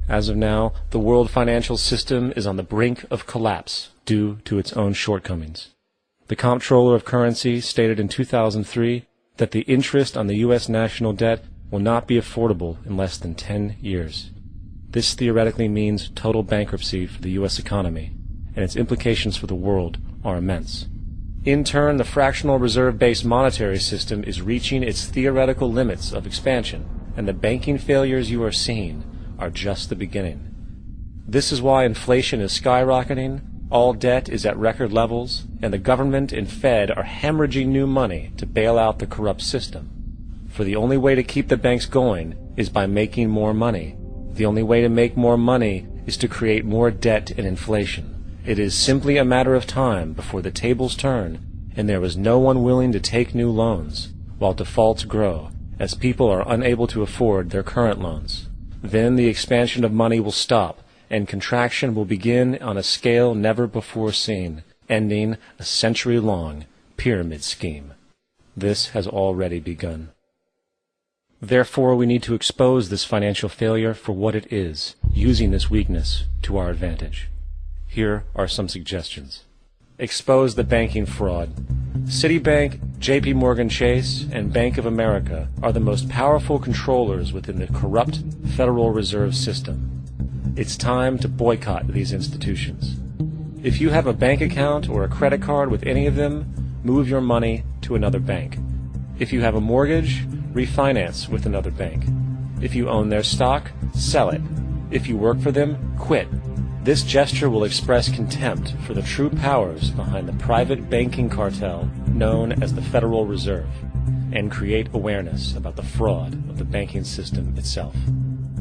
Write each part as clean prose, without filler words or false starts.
As of now, the world financial system is on the brink of collapse due to its own shortcomings. The Comptroller of Currency stated in 2003 that the interest on the U.S. national debt will not be affordable in less than 10 years. This theoretically means total bankruptcy for the U.S. economy, and its implications for the world are immense. In turn, the fractional reserve-based monetary system is reaching its theoretical limits of expansion, and the banking failures you are seeing are just the beginning. This is why inflation is skyrocketing, all debt is at record levels, and the government and Fed are hemorrhaging new money to bail out the corrupt system. For the only way to keep the banks going is by making more money. The only way to make more money is to create more debt and inflation. It is simply a matter of time before the tables turn and there is no one willing to take new loans, while defaults grow, as people are unable to afford their current loans. Then the expansion of money will stop, and contraction will begin on a scale never before seen, ending a century-long pyramid scheme. This has already begun. Therefore, we need to expose this financial failure for what it is, using this weakness to our advantage. Here are some suggestions. Expose the banking fraud. Citibank, J.P. Morgan Chase, and Bank of America are the most powerful controllers within the corrupt Federal Reserve System. It's time to boycott these institutions. If you have a bank account or a credit card with any of them, move your money to another bank. If you have a mortgage, refinance with another bank. If you own their stock, sell it. If you work for them, quit. This gesture will express contempt for the true powers behind the private banking cartel known as the Federal Reserve, and create awareness about the fraud of the banking system itself.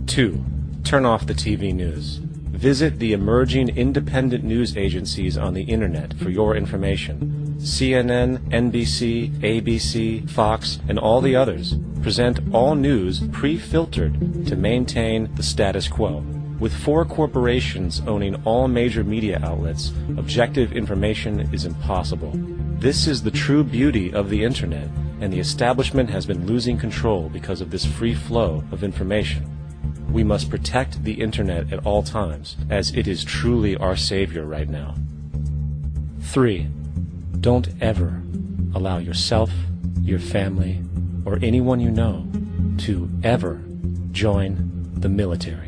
2. Turn off the TV news. Visit the emerging independent news agencies on the internet for your information. CNN, NBC, ABC, Fox, and all the others present all news pre-filtered to maintain the status quo. With 4 corporations owning all major media outlets, objective information is impossible. This is the true beauty of the internet, and the establishment has been losing control because of this free flow of information. We must protect the internet at all times, as it is truly our savior right now. 3. Don't ever allow yourself, your family, or anyone you know to ever join the military.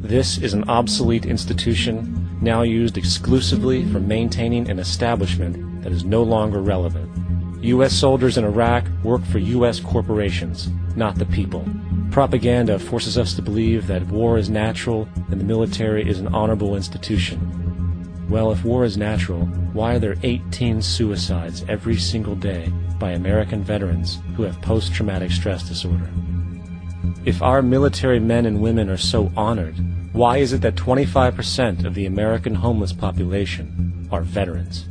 This is an obsolete institution now used exclusively for maintaining an establishment that is no longer relevant. U.S. soldiers in Iraq work for U.S. corporations, not the people. Propaganda forces us to believe that war is natural and the military is an honorable institution. Well, if war is natural, why are there 18 suicides every single day by American veterans who have post-traumatic stress disorder? If our military men and women are so honored, why is it that 25% of the American homeless population are veterans?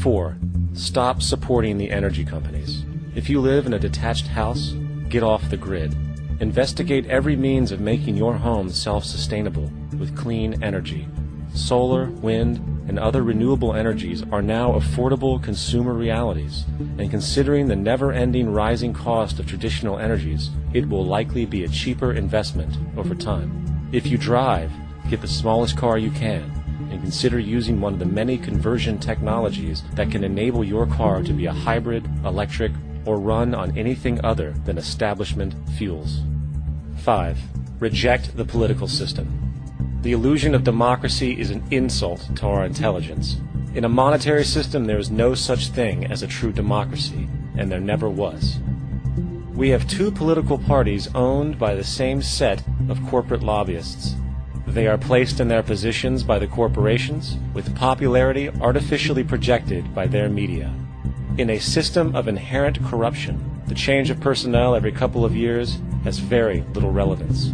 4. Stop supporting the energy companies. If you live in a detached house, get off the grid. Investigate every means of making your home self-sustainable with clean energy. Solar, wind, and other renewable energies are now affordable consumer realities, and considering the never-ending rising cost of traditional energies, it will likely be a cheaper investment over time. If you drive, get the smallest car you can, and consider using one of the many conversion technologies that can enable your car to be a hybrid, electric, or run on anything other than establishment fuels. 5. Reject the political system. The illusion of democracy is an insult to our intelligence. In a monetary system, there is no such thing as a true democracy, and there never was. We have 2 political parties owned by the same set of corporate lobbyists. They are placed in their positions by the corporations, with popularity artificially projected by their media. In a system of inherent corruption, the change of personnel every couple of years has very little relevance.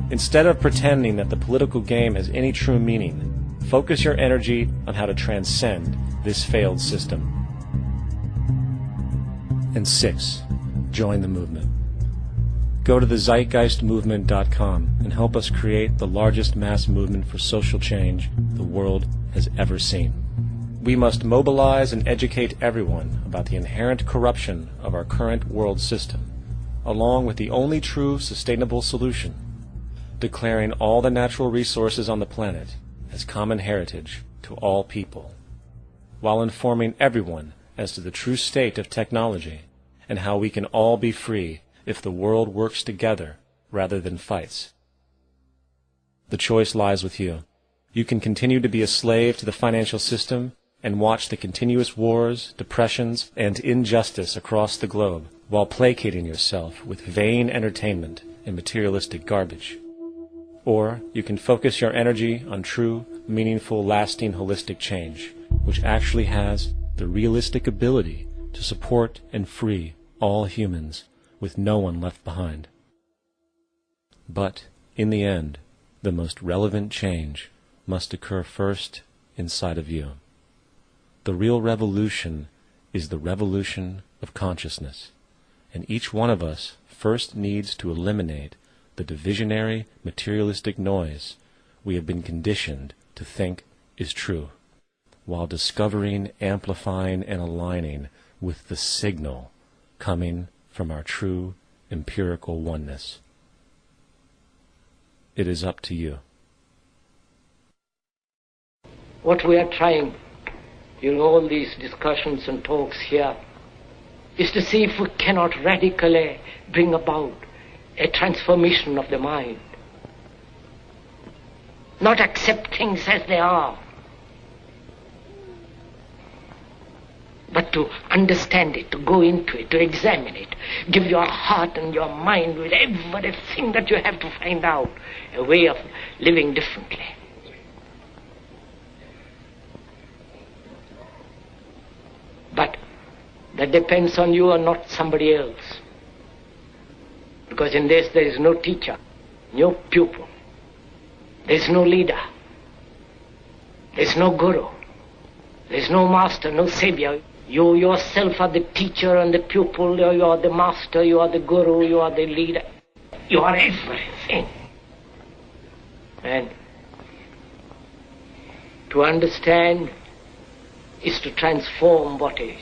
Instead of pretending that the political game has any true meaning, focus your energy on how to transcend this failed system. And 6. Join the movement. Go to the zeitgeistmovement.com and help us create the largest mass movement for social change the world has ever seen. We must mobilize and educate everyone about the inherent corruption of our current world system, along with the only true sustainable solution, declaring all the natural resources on the planet as common heritage to all people, while informing everyone as to the true state of technology and how we can all be free if the world works together rather than fights. The choice lies with you. You can continue to be a slave to the financial system and watch the continuous wars, depressions, and injustice across the globe while placating yourself with vain entertainment and materialistic garbage. Or you can focus your energy on true, meaningful, lasting, holistic change, which actually has the realistic ability to support and free all humans with no one left behind. But, in the end, the most relevant change must occur first inside of you. The real revolution is the revolution of consciousness, and each one of us first needs to eliminate the divisionary, materialistic noise we have been conditioned to think is true, while discovering, amplifying, and aligning with the signal coming from our true empirical oneness. It is up to you. What we are trying in all these discussions and talks here is to see if we cannot radically bring about a transformation of the mind. Not accept things as they are, but to understand it, to go into it, to examine it. Give your heart and your mind with everything that you have to find out a way of living differently. But that depends on you and not somebody else. Because in this there is no teacher, no pupil, there is no leader, there is no guru, there is no master, no savior. You yourself are the teacher and the pupil, you are the master, you are the guru, you are the leader. You are everything. And to understand is to transform what is.